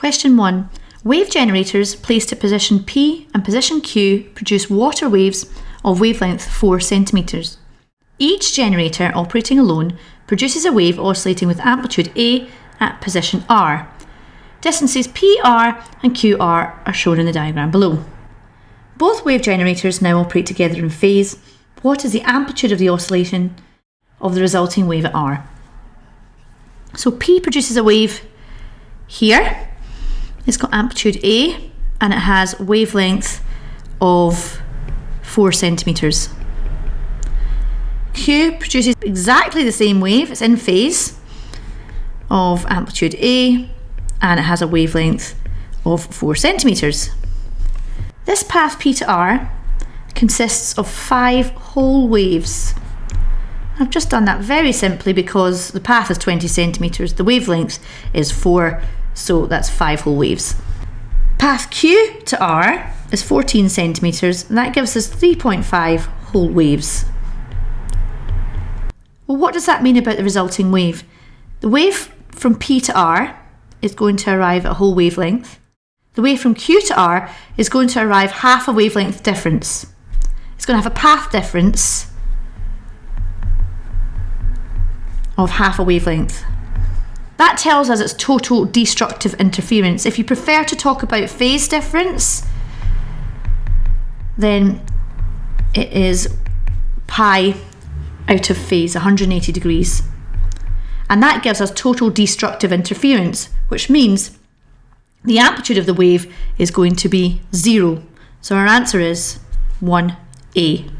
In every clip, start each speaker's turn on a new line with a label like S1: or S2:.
S1: Question 1. Wave generators placed at position P and position Q produce water waves of wavelength 4 centimetres. Each generator operating alone produces a wave oscillating with amplitude A at position R. Distances PR and QR are shown in the diagram below. Both wave generators now operate together in phase. What is the amplitude of the oscillation of the resulting wave at R? So P produces a wave here. It's got amplitude A and it has wavelength of 4 centimetres. Q produces exactly the same wave. It's in phase of amplitude A and it has a wavelength of 4 centimetres. This path P to R consists of 5 whole waves. I've just done that very simply because the path is 20 centimetres, the wavelength is 4, so that's 5 whole waves. Path Q to R is 14 centimetres, and that gives us 3.5 whole waves. Well, what does that mean about the resulting wave? The wave from P to R is going to arrive at a whole wavelength. The wave from Q to R is going to arrive half a wavelength difference. It's going to have a path difference of half a wavelength. That tells us it's total destructive interference. If you prefer to talk about phase difference, then it is pi out of phase, 180 degrees. And that gives us total destructive interference, which means the amplitude of the wave is going to be 0. So our answer is 1A.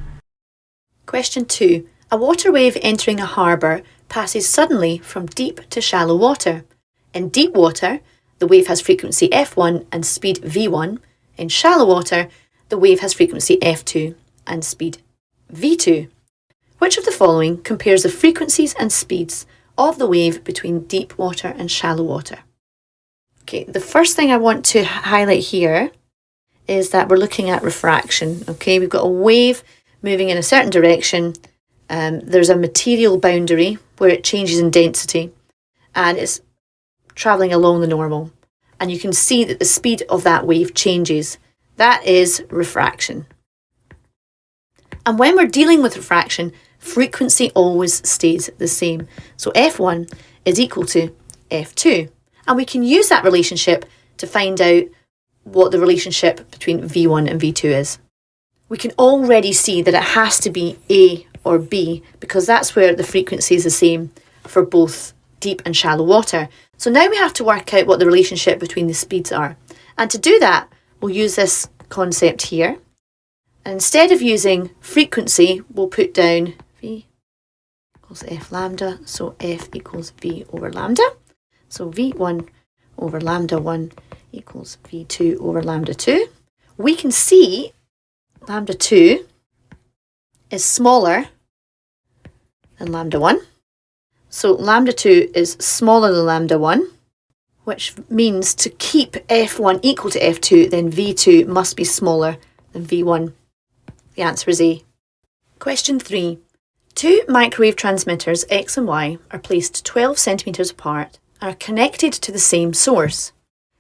S1: Question 2. A water wave entering a harbour passes suddenly from deep to shallow water. In deep water, the wave has frequency F1 and speed V1. In shallow water, the wave has frequency F2 and speed V2. Which of the following compares the frequencies and speeds of the wave between deep water and shallow water? Okay, the first thing I want to highlight here is that we're looking at refraction. Okay, we've got a wave moving in a certain direction. There's a material boundary where it changes in density and it's travelling along the normal. And you can see that the speed of that wave changes. That is refraction. And when we're dealing with refraction, frequency always stays the same. So F1 is equal to F2. And we can use that relationship to find out what the relationship between V1 and V2 is. We can already see that it has to be A or B because that's where the frequency is the same for both deep and shallow water. So now we have to work out what the relationship between the speeds are. And to do that, we'll use this concept here. And instead of using frequency, we'll put down V equals F lambda, so F equals V over lambda. So V1 over lambda 1 equals V2 over lambda 2. We can see lambda 2 is smaller than lambda 1. So lambda 2 is smaller than lambda 1, which means to keep F1 equal to F2, then V2 must be smaller than V1. The answer is A. Question 3. Two microwave transmitters X and Y are placed 12 centimetres apart and are connected to the same source.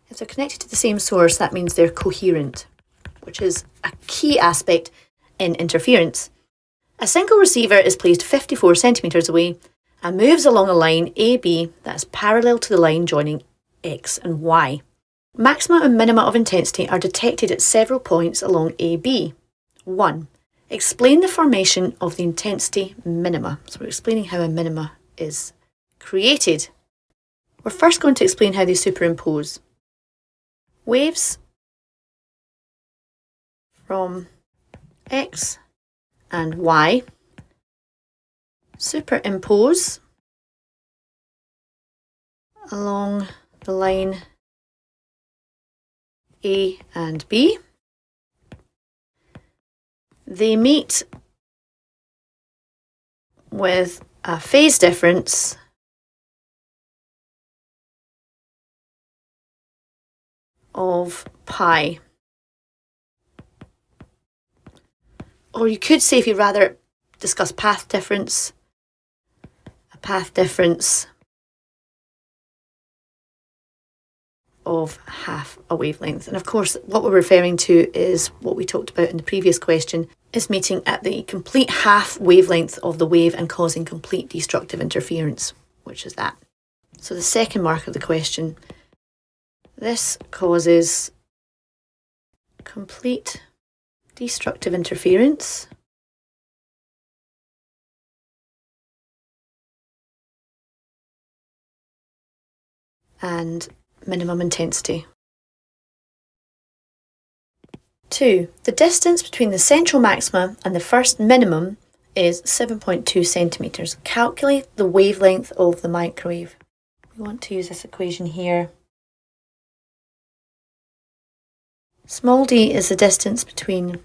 S1: If they're connected to the same source, that means they're coherent, which is a key aspect in interference. A single receiver is placed 54 centimetres away and moves along a line AB that's parallel to the line joining X and Y. Maxima and minima of intensity are detected at several points along AB. 1. Explain the formation of the intensity minima. So we're explaining how a minima is created. We're first going to explain how they superimpose. Waves from X and Y superimpose along the line A and B. They meet with a phase difference of pi. Or you could say, if you'd rather discuss path difference, a path difference of half a wavelength. And of course, what we're referring to is what we talked about in the previous question, is meeting at the complete half wavelength of the wave and causing complete destructive interference, which is that. So the second mark of the question, this causes complete destructive interference and minimum intensity. 2. The distance between the central maxima and the first minimum is 7.2 centimetres. Calculate the wavelength of the microwave. We want to use this equation here. Small d is the distance between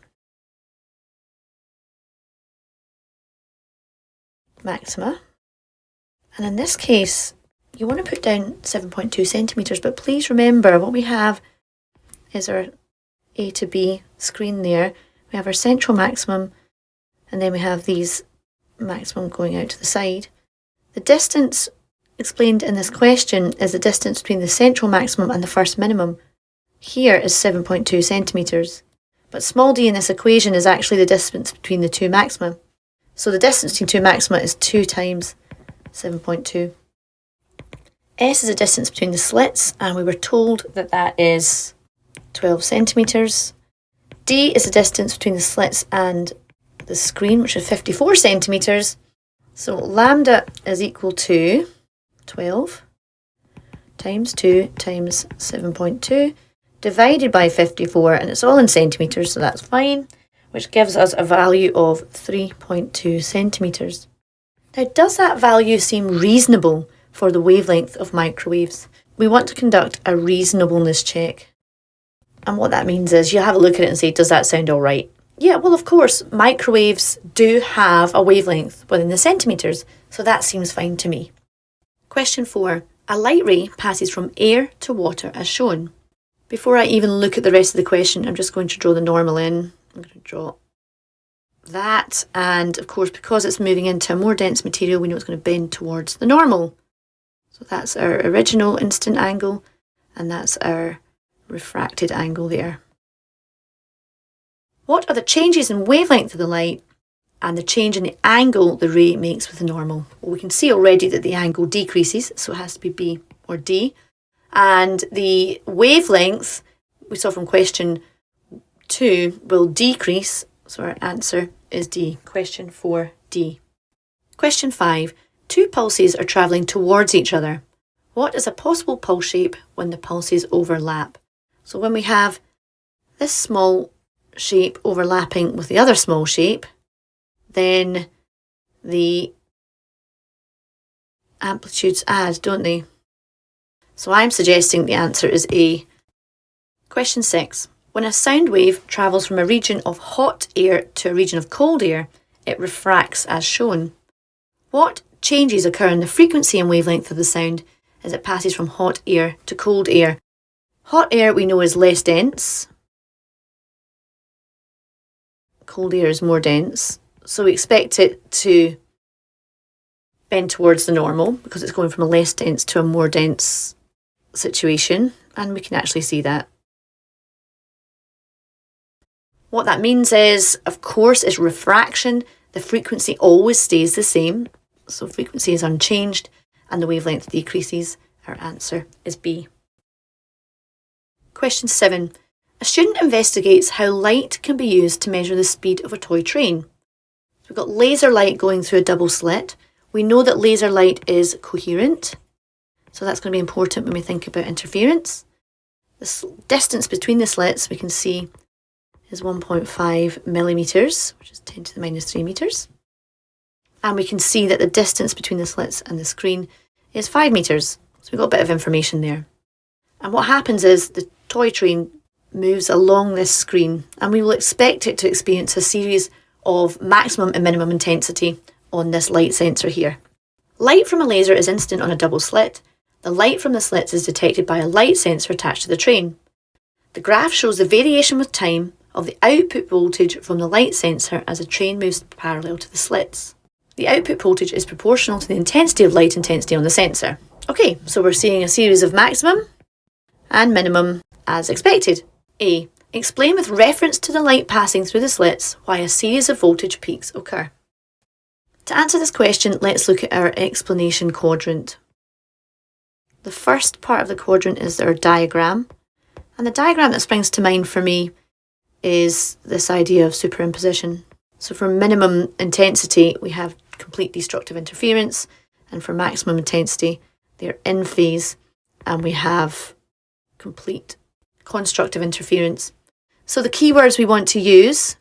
S1: maxima. And in this case, you want to put down 7.2 centimetres, but please remember what we have is our A to B screen there. We have our central maximum, and then we have these maximum going out to the side. The distance explained in this question is the distance between the central maximum and the first minimum. Here is 7.2 centimetres, but small d in this equation is actually the distance between the two maxima. So the distance between two maxima is 2 times 7.2. S is the distance between the slits, and we were told that that is 12 centimetres. D is the distance between the slits and the screen, which is 54 centimetres. So lambda is equal to 12 times 2 times 7.2 divided by 54, and it's all in centimetres, so that's fine, which gives us a value of 3.2 centimetres. Now, does that value seem reasonable for the wavelength of microwaves? We want to conduct a reasonableness check. And what that means is you have a look at it and say, does that sound all right? Yeah, well, of course, microwaves do have a wavelength within the centimetres, so that seems fine to me. Question 4. A light ray passes from air to water as shown. Before I even look at the rest of the question, I'm just going to draw the normal in. I'm going to draw that, and of course, because it's moving into a more dense material, we know it's going to bend towards the normal. So that's our original instant angle, and that's our refracted angle there. What are the changes in wavelength of the light and the change in the angle the ray makes with the normal? Well, we can see already that the angle decreases, so it has to be B or D. And the wavelength, we saw from question 2, will decrease, so our answer is D. Question 4D. Question 5. 2 pulses are travelling towards each other. What is a possible pulse shape when the pulses overlap? So when we have this small shape overlapping with the other small shape, then the amplitudes add, don't they? So I'm suggesting the answer is A. Question 6. When a sound wave travels from a region of hot air to a region of cold air, it refracts as shown. What changes occur in the frequency and wavelength of the sound as it passes from hot air to cold air? Hot air we know is less dense. Cold air is more dense. So we expect it to bend towards the normal because it's going from a less dense to a more dense situation, and we can actually see that. What that means is, of course, is refraction. The frequency always stays the same, so frequency is unchanged and the wavelength decreases. Our answer is B. Question 7. A student investigates how light can be used to measure the speed of a toy train. We've got laser light going through a double slit. We know that laser light is coherent, so that's going to be important when we think about interference. The distance between the slits we can see is 1.5 millimetres, which is 10 to the minus 3 metres. And we can see that the distance between the slits and the screen is 5 metres. So we've got a bit of information there. And what happens is the toy train moves along this screen, and we will expect it to experience a series of maximum and minimum intensity on this light sensor here. Light from a laser is instant on a double slit. The light from the slits is detected by a light sensor attached to the train. The graph shows the variation with time of the output voltage from the light sensor as the train moves parallel to the slits. The output voltage is proportional to the intensity of light intensity on the sensor. Okay, so we're seeing a series of maximum and minimum as expected. A. Explain with reference to the light passing through the slits why a series of voltage peaks occur. To answer this question, let's look at our explanation quadrant. The first part of the quadrant is our diagram, and the diagram that springs to mind for me is this idea of superimposition. So for minimum intensity, we have complete destructive interference, and for maximum intensity, they're in phase, and we have complete constructive interference. So the keywords we want to use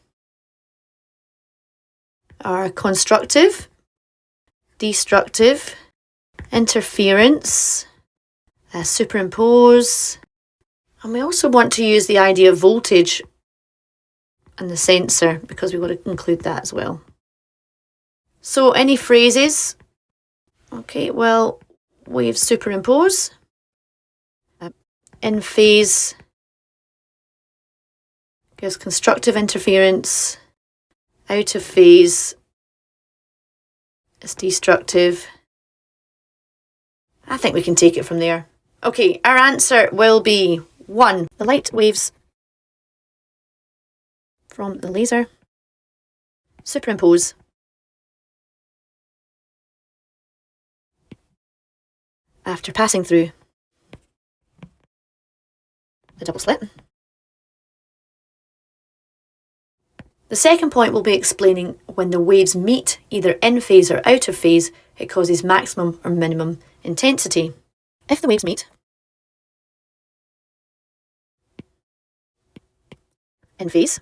S1: are constructive, destructive, interference, superimpose, and we also want to use the idea of voltage and the sensor because we want to include that as well. So any phrases? Okay, well, waves superimpose, in phase gives constructive interference, out of phase is destructive. I think we can take it from there. Okay, our answer will be 1. The light waves from the laser superimpose after passing through the double slit. The second point will be explaining when the waves meet either in phase or out of phase, it causes maximum or minimum intensity. If the waves meet in phase,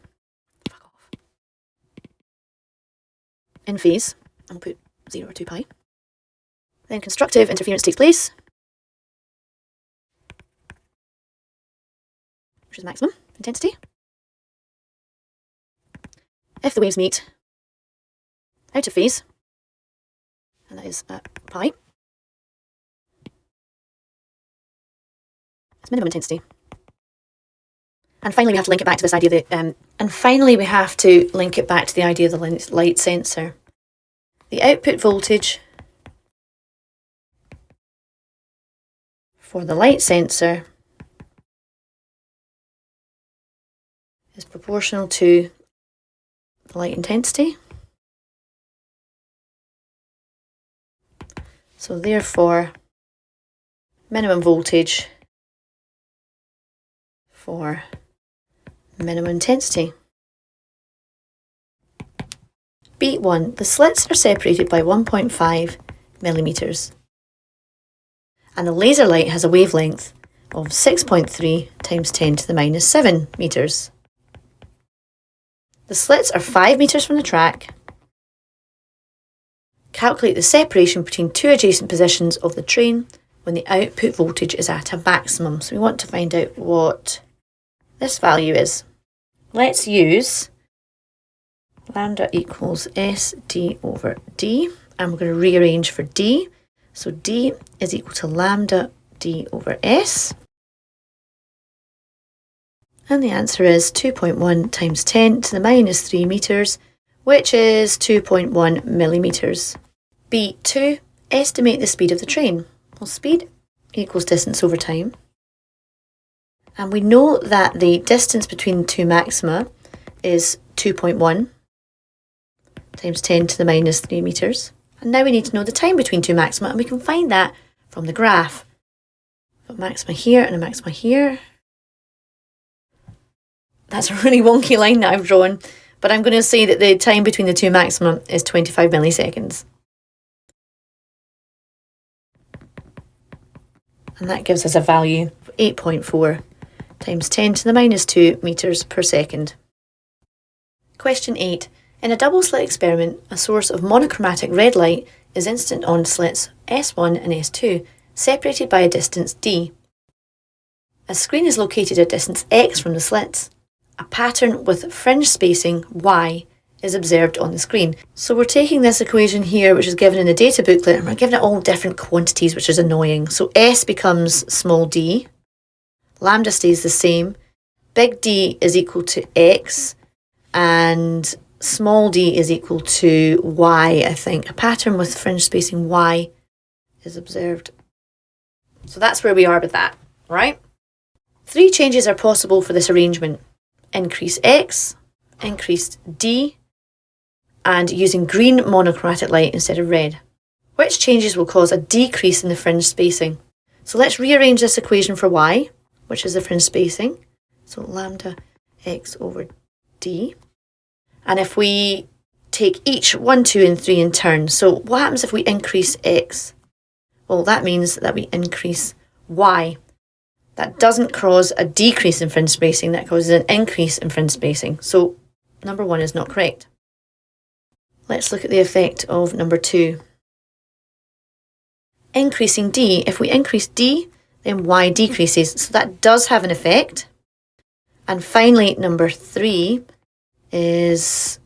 S1: I'll put 0 or 2 pi, then constructive interference takes place, which is maximum intensity. If the waves meet out of phase, and that is pi, it's minimum intensity. And finally, we have to link it back to this idea that, the light sensor. The output voltage for the light sensor is proportional to the light intensity. So therefore, minimum voltage for minimum intensity. B1. The slits are separated by 1.5 millimeters, and the laser light has a wavelength of 6.3 times 10 to the minus 7 meters. The slits are 5 meters from the track. Calculate the separation between two adjacent positions of the train when the output voltage is at a maximum. So we want to find out what this value is. Let's use lambda equals SD over D, and we're going to rearrange for D. So D is equal to lambda D over S. And the answer is 2.1 times 10 to the minus 3 meters, which is 2.1 millimeters. B2. Estimate the speed of the train. Well, speed equals distance over time. And we know that the distance between two maxima is 2.1 times 10 to the minus 3 meters. And now we need to know the time between two maxima, and we can find that from the graph. Got maxima here and a maxima here. That's a really wonky line that I've drawn, but I'm going to say that the time between the two maxima is 25 milliseconds. And that gives us a value of 8.4 times 10 to the minus 2 meters per second. Question 8. In a double slit experiment, a source of monochromatic red light is incident on slits S1 and S2, separated by a distance d. A screen is located at distance x from the slits. A pattern with fringe spacing y is observed on the screen. So we're taking this equation here, which is given in the data booklet, and we're giving it all different quantities, which is annoying. So S becomes small d, lambda stays the same, big D is equal to x, and small d is equal to y, I think. A pattern with fringe spacing y is observed. So that's where we are with that, right? Three changes are possible for this arrangement: increase X, increased D, and using green monochromatic light instead of red. Which changes will cause a decrease in the fringe spacing? So let's rearrange this equation for Y, which is the fringe spacing. So lambda X over D. And if we take each 1, 2 and 3 in turn, so what happens if we increase X? Well, that means that we increase Y. That doesn't cause a decrease in fringe spacing, that causes an increase in fringe spacing. So number 1 is not correct. Let's look at the effect of number 2. Increasing D. If we increase D, then Y decreases. So that does have an effect. And finally, number 3 is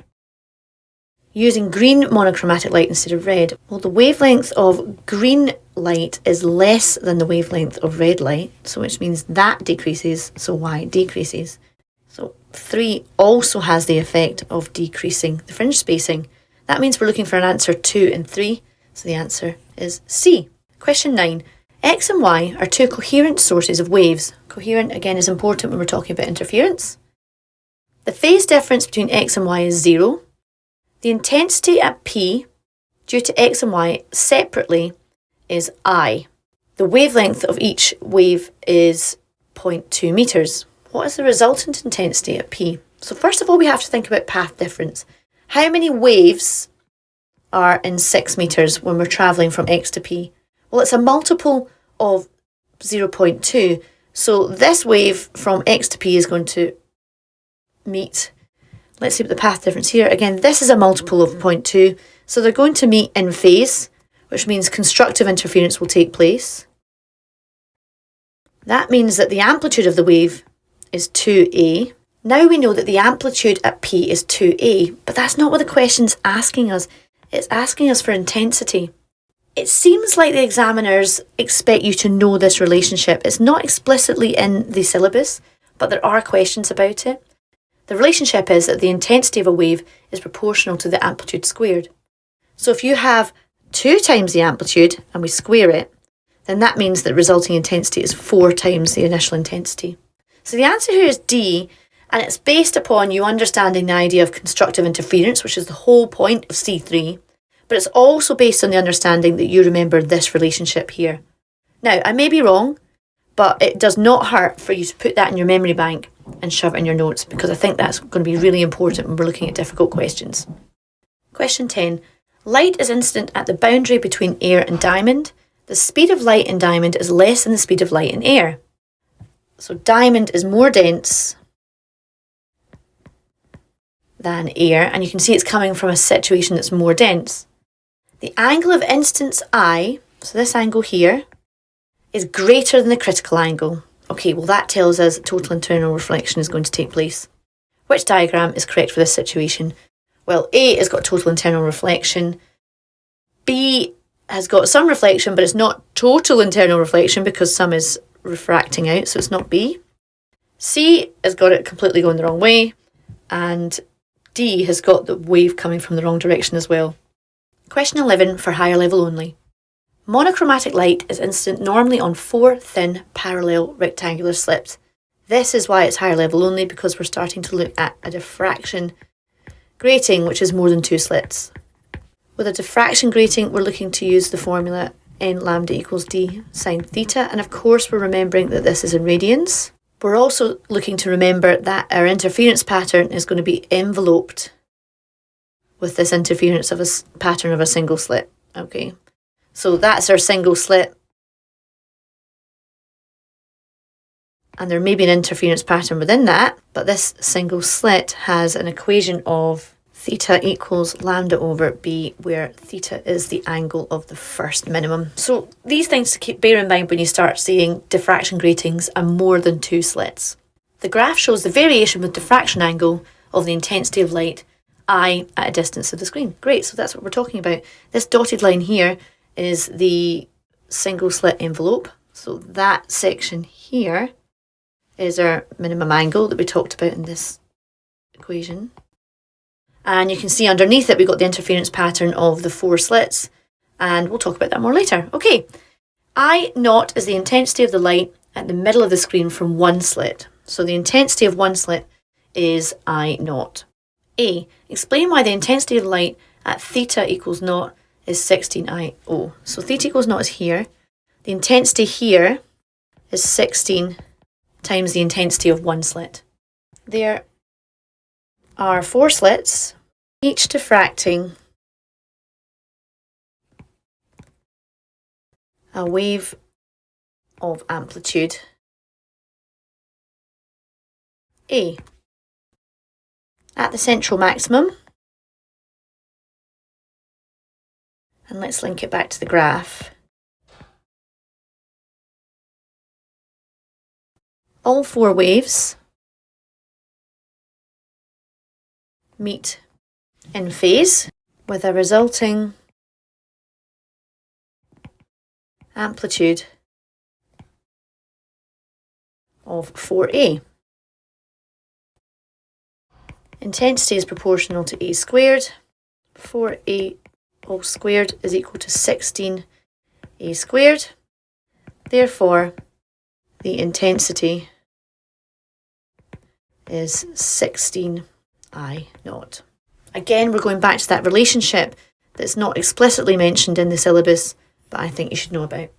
S1: using green monochromatic light instead of red. Well, the wavelength of green light is less than the wavelength of red light, so which means that decreases, so Y decreases. So 3 also has the effect of decreasing the fringe spacing. That means we're looking for an answer 2 and 3, so the answer is C. Question 9. X and Y are two coherent sources of waves. Coherent, again, is important when we're talking about interference. The phase difference between X and Y is 0. The intensity at P, due to X and Y separately, is I. The wavelength of each wave is 0.2 meters. What is the resultant intensity at P? So first of all, we have to think about path difference. How many waves are in 6 meters when we're travelling from X to P? Well, it's a multiple of 0.2. So this wave from X to P is going to meet, let's see what the path difference here. Again, this is a multiple of 0.2. So they're going to meet in phase, which means constructive interference will take place. That means that the amplitude of the wave is 2A. Now we know that the amplitude at P is 2A, but that's not what the question's asking us. It's asking us for intensity. It seems like the examiners expect you to know this relationship. It's not explicitly in the syllabus, but there are questions about it. The relationship is that the intensity of a wave is proportional to the amplitude squared. So if you have 2 times the amplitude and we square it, then that means that resulting intensity is 4 times the initial intensity. So the answer here is D, and it's based upon you understanding the idea of constructive interference, which is the whole point of C3, but it's also based on the understanding that you remember this relationship here. Now, I may be wrong, but it does not hurt for you to put that in your memory bank and shove it in your notes, because I think that's going to be really important when we're looking at difficult questions. Question 10. Light is incident at the boundary between air and diamond. The speed of light in diamond is less than the speed of light in air. So diamond is more dense than air, and you can see it's coming from a situation that's more dense. The angle of instance I, so this angle here, is greater than the critical angle. Okay, well that tells us total internal reflection is going to take place. Which diagram is correct for this situation? Well, A has got total internal reflection. B has got some reflection, but it's not total internal reflection because some is refracting out, so it's not B. C has got it completely going the wrong way, and D has got the wave coming from the wrong direction as well. Question 11 for higher level only. Monochromatic light is incident normally on 4 thin parallel rectangular slits. This is why it's higher level only, because we're starting to look at a diffraction grating, which is more than 2 slits. With a diffraction grating, we're looking to use the formula n lambda equals d sine theta, and of course we're remembering that this is in radians. We're also looking to remember that our interference pattern is going to be enveloped with this interference of a pattern of a single slit. Okay, so that's our single slit. And there may be an interference pattern within that, but this single slit has an equation of theta equals lambda over b, where theta is the angle of the first minimum. So these things to bear in mind when you start seeing diffraction gratings and more than 2 slits. The graph shows the variation with diffraction angle of the intensity of light I at a distance of the screen. Great, so that's what we're talking about. This dotted line here is the single slit envelope. So that section here is our minimum angle that we talked about in this equation. And you can see underneath it we've got the interference pattern of the 4 slits, and we'll talk about that more later. Okay, I naught is the intensity of the light at the middle of the screen from one slit. So the intensity of one slit is I naught. A, explain why the intensity of light at theta equals naught is 16I0. So theta equals naught is here. The intensity here is 16 times the intensity of one slit. There are 4 slits, each diffracting a wave of amplitude A. At the central maximum, and let's link it back to the graph, all 4 waves meet in phase with a resulting amplitude of 4A. Intensity is proportional to A squared. 4A all squared is equal to 16A squared. Therefore, the intensity is 16I naught. Again, we're going back to that relationship that's not explicitly mentioned in the syllabus, but I think you should know about.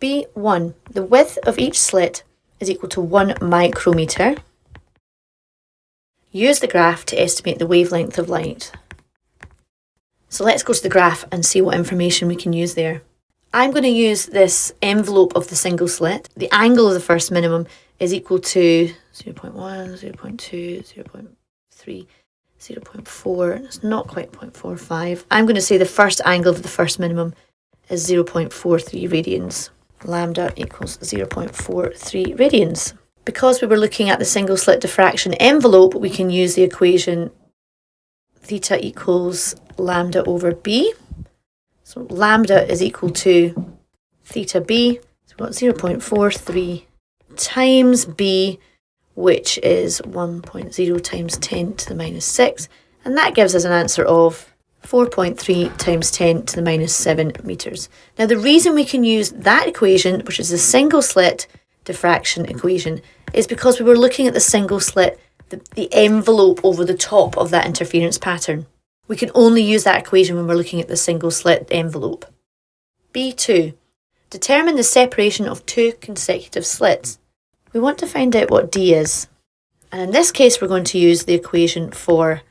S1: B1. The width of each slit is equal to 1 micrometer. Use the graph to estimate the wavelength of light. So let's go to the graph and see what information we can use there. I'm going to use this envelope of the single slit. The angle of the first minimum is equal to 0.1, 0.2, 0.3, 0.4. It's not quite 0.45. I'm going to say the first angle of the first minimum is 0.43 radians. Lambda equals 0.43 radians. Because we were looking at the single slit diffraction envelope, we can use the equation theta equals lambda over b. So lambda is equal to theta b. So we've got 0.43 times b, which is 1.0 times 10 to the minus 6. And that gives us an answer of 4.3 times 10 to the minus 7 meters. Now the reason we can use that equation, which is the single slit diffraction equation, is because we were looking at the single slit, the envelope over the top of that interference pattern. We can only use that equation when we're looking at the single slit envelope. B2. Determine the separation of 2 consecutive slits. We want to find out what D is. And in this case, we're going to use the equation for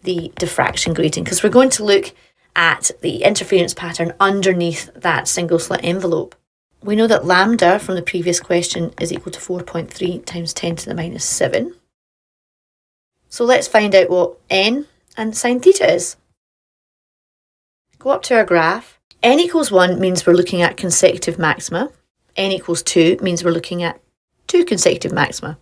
S1: the diffraction grating, because we're going to look at the interference pattern underneath that single slit envelope. We know that lambda from the previous question is equal to 4.3 times 10 to the minus 7. So let's find out what n and sine theta is. Go up to our graph. N equals 1 means we're looking at consecutive maxima. N equals 2 means we're looking at 2 consecutive maxima.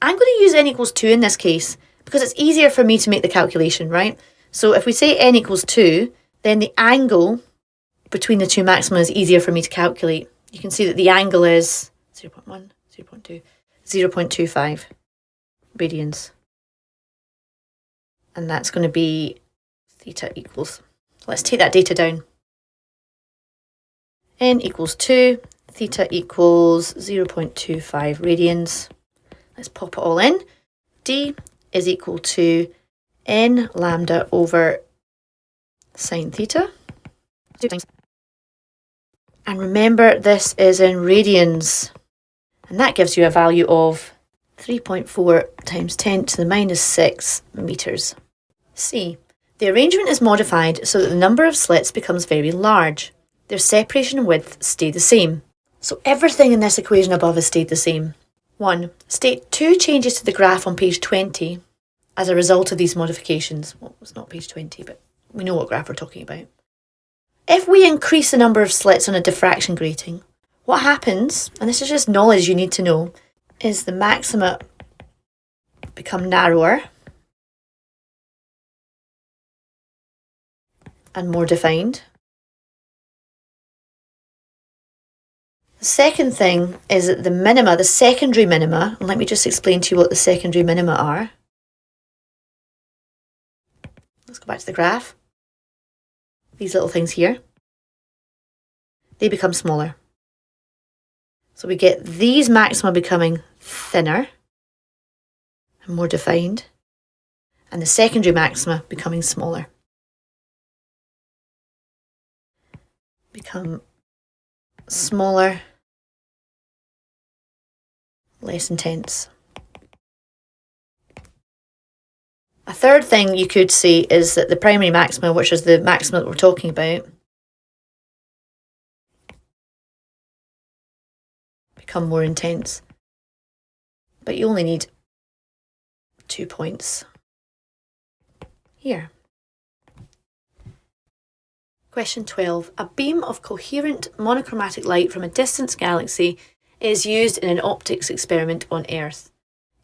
S1: I'm going to use n equals 2 in this case because it's easier for me to make the calculation, right? So if we say n equals 2, then the angle between the 2 maxima is easier for me to calculate. You can see that the angle is 0.1, 0.2, 0.25 radians. And that's going to be theta equals. Let's take that data down. N equals 2, theta equals 0.25 radians. Let's pop it all in. D is equal to n lambda over sine theta. 2 times. And remember, this is in radians. And that gives you a value of 3.4 times 10 to the minus 6 meters. C. The arrangement is modified so that the number of slits becomes very large. Their separation and width stay the same. So everything in this equation above has stayed the same. 1. State 2 changes to the graph on page 20 as a result of these modifications. Well, it's not page 20, but we know what graph we're talking about. If we increase the number of slits on a diffraction grating, what happens, and this is just knowledge you need to know, is the maxima become narrower and more defined. The second thing is that the minima, the secondary minima, and let me just explain to you what the secondary minima are. Let's go back to the graph. These little things here, they become smaller. So we get these maxima becoming thinner and more defined, and the secondary maxima becoming smaller. Become smaller, less intense. A third thing you could say is that the primary maxima, which is the maxima that we're talking about, become more intense. But you only need 2 points here. Question 12. A beam of coherent monochromatic light from a distant galaxy is used in an optics experiment on Earth.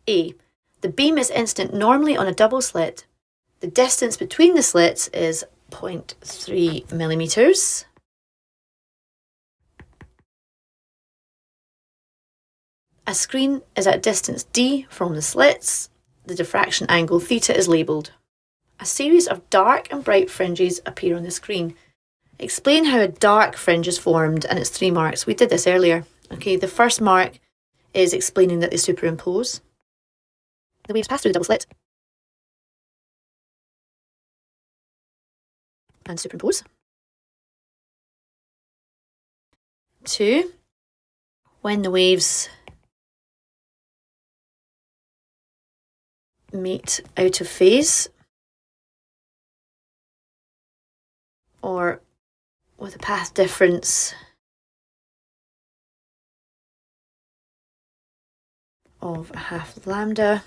S1: A. The beam is incident normally on a double slit. The distance between the slits is 0.3 millimeters. A screen is at distance d from the slits. The diffraction angle theta is labelled. A series of dark and bright fringes appear on the screen. Explain how a dark fringe is formed, and it's 3 marks. We did this earlier. Okay, the first mark is explaining that they superimpose. The waves pass through the double slit and superimpose. 2, when the waves meet out of phase or with a path difference of ½ lambda,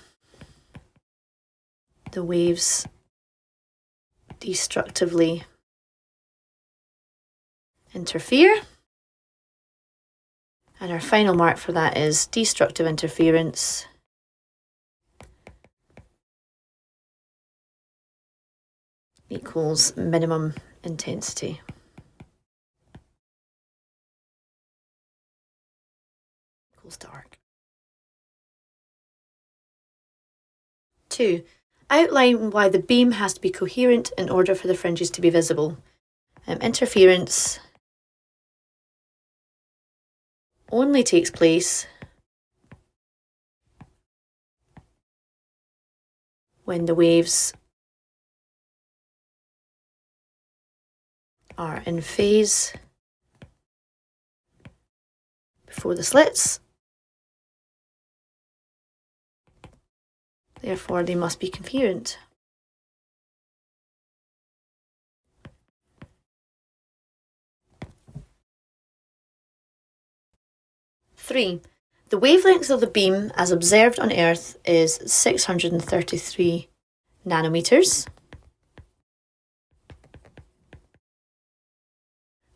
S1: the waves destructively interfere. And our final mark for that is destructive interference equals minimum intensity. Equals dark. 2. Outline why the beam has to be coherent in order for the fringes to be visible. Interference only takes place when the waves are in phase before the slits. Therefore, they must be coherent. Three, the wavelength of the beam as observed on Earth is 633 nanometers.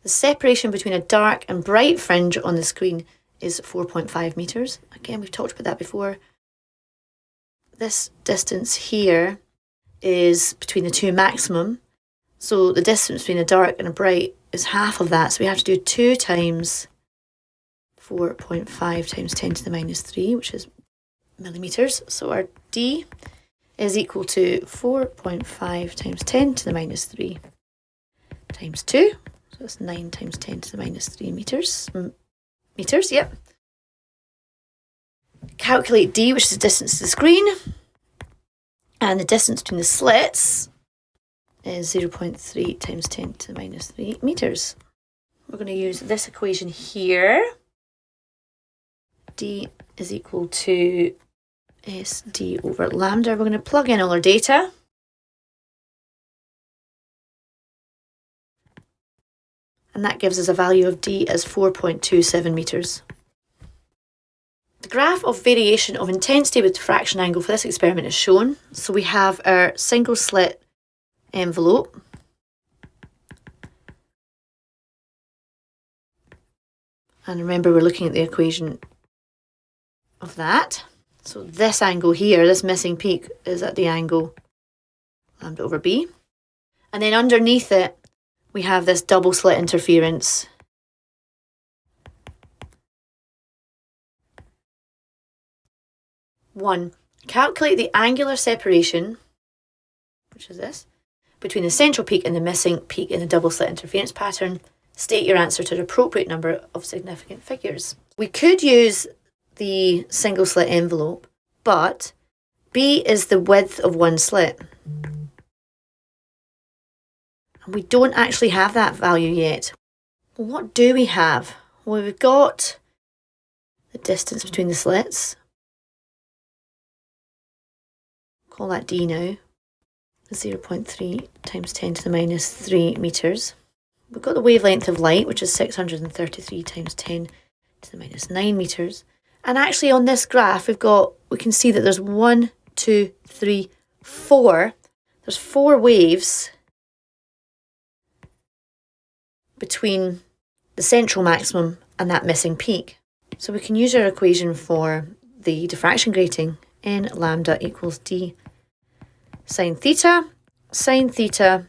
S1: The separation between a dark and bright fringe on the screen is 4.5 meters. Again, we've talked about that before. This distance here is between the two maximum. So the distance between a dark and a bright is half of that. So we have to do 2 times 4.5 times 10 to the minus 3, which is millimeters. So our D is equal to 4.5 times 10 to the minus 3 times 2. So that's 9 times 10 to the minus 3 meters. Meters, yep. Calculate D, which is the distance to the screen. And the distance between the slits is 0.3 times 10 to the minus 3 meters. We're going to use this equation here. D is equal to SD over lambda. We're going to plug in all our data. And that gives us a value of D as 4.27 meters. The graph of variation of intensity with diffraction angle for this experiment is shown. So we have our single slit envelope. And remember, we're looking at the equation of that. So this angle here, this missing peak, is at the angle lambda over B. And then underneath it, we have this double slit interference. One, calculate the angular separation, which is this, between the central peak and the missing peak in the double slit interference pattern. State your answer to an appropriate number of significant figures. We could use the single slit envelope, but B is the width of one slit. And we don't actually have that value yet. Well, what do we have? Well, we've got the distance between the slits. Call that D now. 0.3 times 10 to the minus 3 metres. We've got the wavelength of light, which is 633 times 10 to the minus 9 metres. And actually on this graph, we can see that there's 1, 2, 3, 4. There's 4 waves between the central maximum and that missing peak. So we can use our equation for the diffraction grating, n lambda equals d sine theta. Sine theta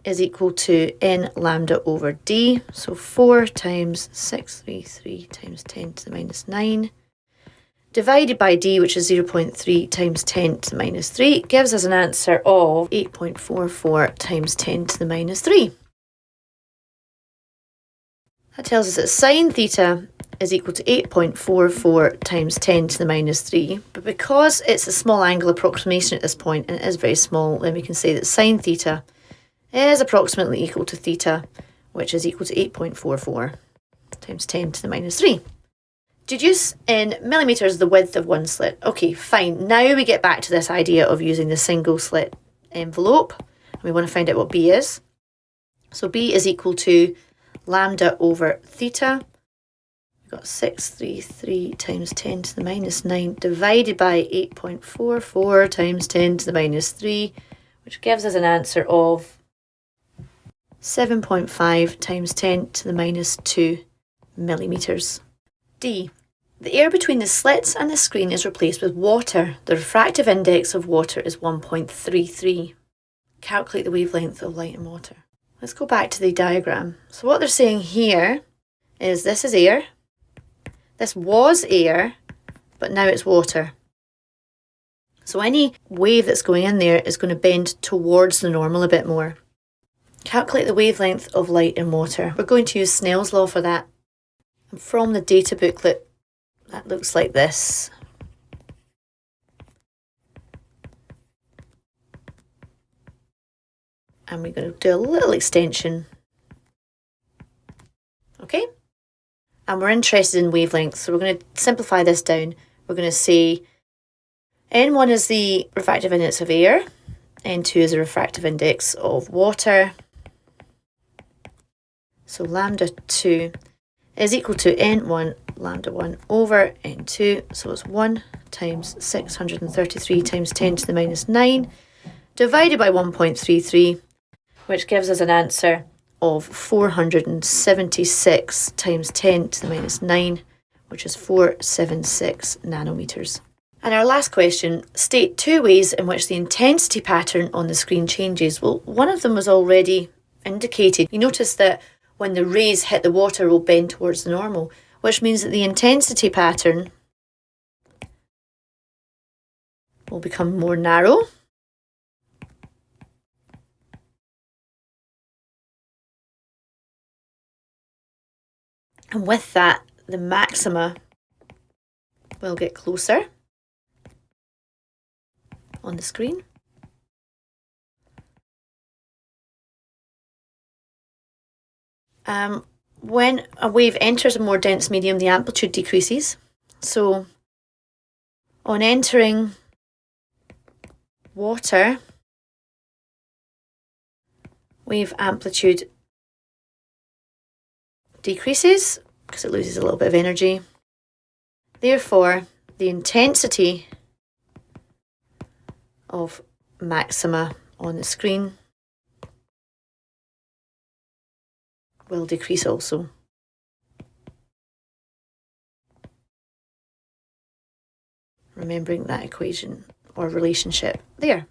S1: is equal to n lambda over d, so 4 times 633 times 10 to the minus 9, divided by d, which is 0.3 times 10 to the minus 3, gives us an answer of 8.44 times 10 to the minus 3. That tells us that sine theta is equal to 8.44 times 10 to the minus 3. But because it's a small angle approximation at this point, and it is very small, then we can say that sine theta is approximately equal to theta, which is equal to 8.44 times 10 to the minus 3. Deduce in millimetres the width of one slit. Okay, fine. Now we get back to this idea of using the single slit envelope. And we want to find out what B is. So B is equal to lambda over theta. We've got 633 times 10 to the minus 9 divided by 8.44 times 10 to the minus 3, which gives us an answer of 7.5 times 10 to the minus 2 millimetres. D. The air between the slits and the screen is replaced with water. The refractive index of water is 1.33. Calculate the wavelength of light and water. Let's go back to the diagram. So what they're saying here is this is air. This was air, but now it's water. So any wave that's going in there is going to bend towards the normal a bit more. Calculate the wavelength of light and water. We're going to use Snell's law for that. And from the data booklet, that looks like this. And we're going to do a little extension. Okay? And we're interested in wavelengths, so we're going to simplify this down. We're going to say N1 is the refractive index of air, N2 is the refractive index of water. So lambda 2 is equal to N1 lambda 1 over N2, so it's 1 times 633 times 10 to the minus 9 divided by 1.33, which gives us an answer of 476 times 10 to the minus 9, which is 476 nanometers. And our last question, state 2 ways in which the intensity pattern on the screen changes. Well, one of them was already indicated. You notice that when the rays hit the water, it will bend towards the normal, which means that the intensity pattern will become more narrow. And with that, the maxima will get closer on the screen. When a wave enters a more dense medium, the amplitude decreases. So on entering water, wave amplitude decreases because it loses a little bit of energy. Therefore, the intensity of maxima on the screen will decrease also. Remembering that equation or relationship there.